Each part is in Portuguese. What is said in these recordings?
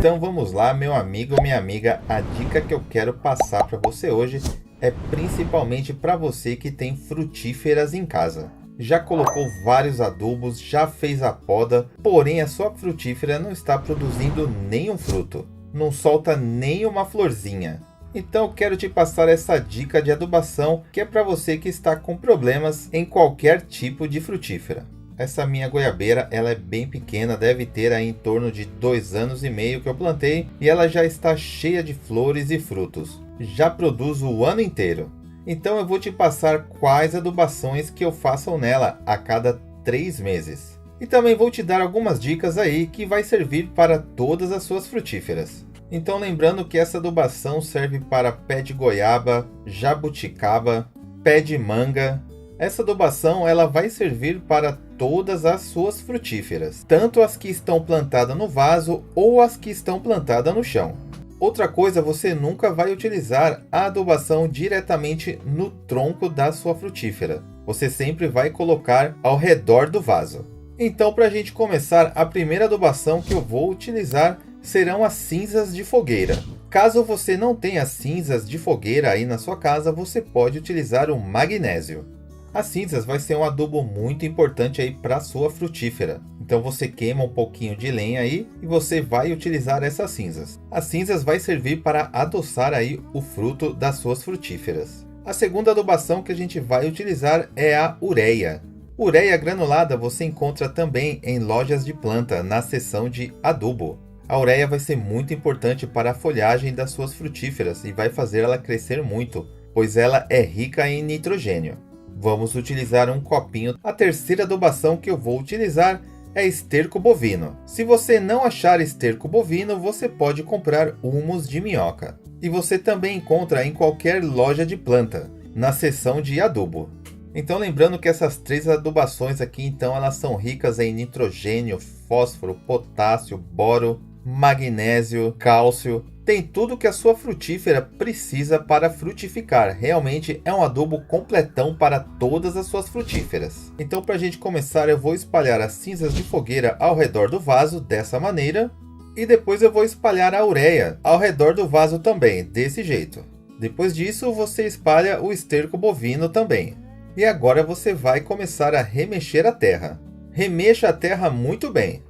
Então vamos lá, meu amigo, minha amiga, a dica que eu quero passar para você hoje é principalmente para você que tem frutíferas em casa. Já colocou vários adubos, já fez a poda, porém a sua frutífera não está produzindo nenhum fruto, não solta nenhuma florzinha. Então eu quero te passar essa dica de adubação que é para você que está com problemas em qualquer tipo de frutífera. Essa minha goiabeira, ela é bem pequena, deve ter aí em torno de 2 anos e meio que eu plantei e ela já está cheia de flores e frutos. Já produz o ano inteiro. Então eu vou te passar quais adubações que eu faço nela a cada 3 meses. E também vou te dar algumas dicas aí que vai servir para todas as suas frutíferas. Então lembrando que essa adubação serve para pé de goiaba, jabuticaba, pé de manga. Essa adubação ela vai servir para todas as suas frutíferas, tanto as que estão plantadas no vaso ou as que estão plantadas no chão. Outra coisa, você nunca vai utilizar a adubação diretamente no tronco da sua frutífera. Você sempre vai colocar ao redor do vaso. Então, para a gente começar, a primeira adubação que eu vou utilizar serão as cinzas de fogueira. Caso você não tenha cinzas de fogueira aí na sua casa, você pode utilizar o magnésio. As cinzas vai ser um adubo muito importante aí para a sua frutífera. Então você queima um pouquinho de lenha aí e você vai utilizar essas cinzas. As cinzas vai servir para adoçar aí o fruto das suas frutíferas. A segunda adubação que a gente vai utilizar é a ureia. Ureia granulada você encontra também em lojas de planta na seção de adubo. A ureia vai ser muito importante para a folhagem das suas frutíferas e vai fazer ela crescer muito, pois ela é rica em nitrogênio. Vamos utilizar um copinho. A terceira adubação que eu vou utilizar é esterco bovino. Se você não achar esterco bovino, você pode comprar humus de minhoca. E você também encontra em qualquer loja de planta, na seção de adubo. Então lembrando que essas 3 adubações aqui, então elas são ricas em nitrogênio, fósforo, potássio, boro, magnésio, cálcio. Tem tudo que a sua frutífera precisa para frutificar. Realmente é um adubo completão para todas as suas frutíferas. Então para a gente começar, eu vou espalhar as cinzas de fogueira ao redor do vaso dessa maneira. E depois eu vou espalhar a ureia ao redor do vaso também, desse jeito. Depois disso você espalha o esterco bovino também. E agora você vai começar a remexer a terra. Remexa a terra muito bem.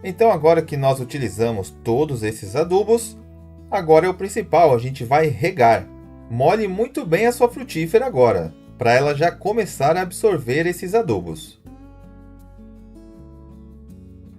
Então agora que nós utilizamos todos esses adubos, agora é o principal, a gente vai regar. Molhe muito bem a sua frutífera agora, para ela já começar a absorver esses adubos.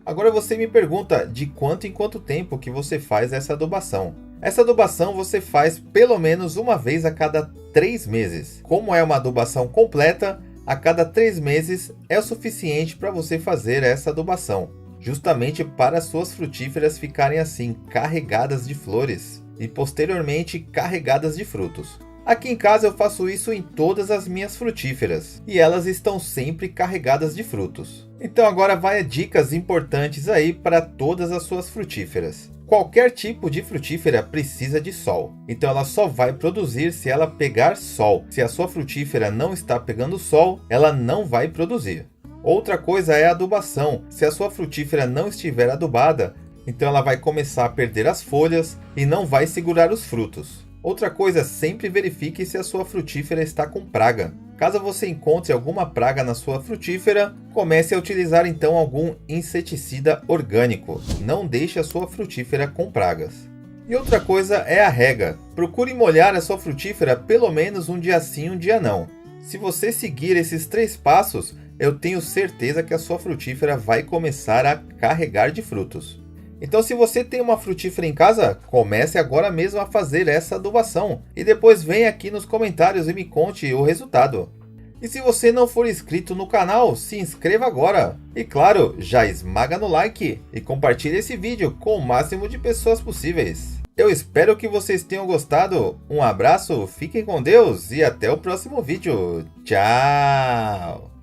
Agora você me pergunta de quanto em quanto tempo que você faz essa adubação. Essa adubação você faz pelo menos uma vez a cada 3 meses. Como é uma adubação completa, a cada 3 meses é o suficiente para você fazer essa adubação. Justamente para suas frutíferas ficarem assim, carregadas de flores e posteriormente carregadas de frutos. Aqui em casa eu faço isso em todas as minhas frutíferas e elas estão sempre carregadas de frutos. Então agora vai dicas importantes aí para todas as suas frutíferas. Qualquer tipo de frutífera precisa de sol, então ela só vai produzir se ela pegar sol. Se a sua frutífera não está pegando sol, ela não vai produzir. Outra coisa é a adubação. Se a sua frutífera não estiver adubada, então ela vai começar a perder as folhas e não vai segurar os frutos. Outra coisa, sempre verifique se a sua frutífera está com praga. Caso você encontre alguma praga na sua frutífera, comece a utilizar então algum inseticida orgânico. Não deixe a sua frutífera com pragas. E outra coisa é a rega. Procure molhar a sua frutífera pelo menos um dia sim, um dia não. Se você seguir esses 3 passos, eu tenho certeza que a sua frutífera vai começar a carregar de frutos. Então se você tem uma frutífera em casa, comece agora mesmo a fazer essa adubação. E depois venha aqui nos comentários e me conte o resultado. E se você não for inscrito no canal, se inscreva agora. E claro, já esmaga no like e compartilhe esse vídeo com o máximo de pessoas possíveis. Eu espero que vocês tenham gostado. Um abraço, fiquem com Deus e até o próximo vídeo. Tchau!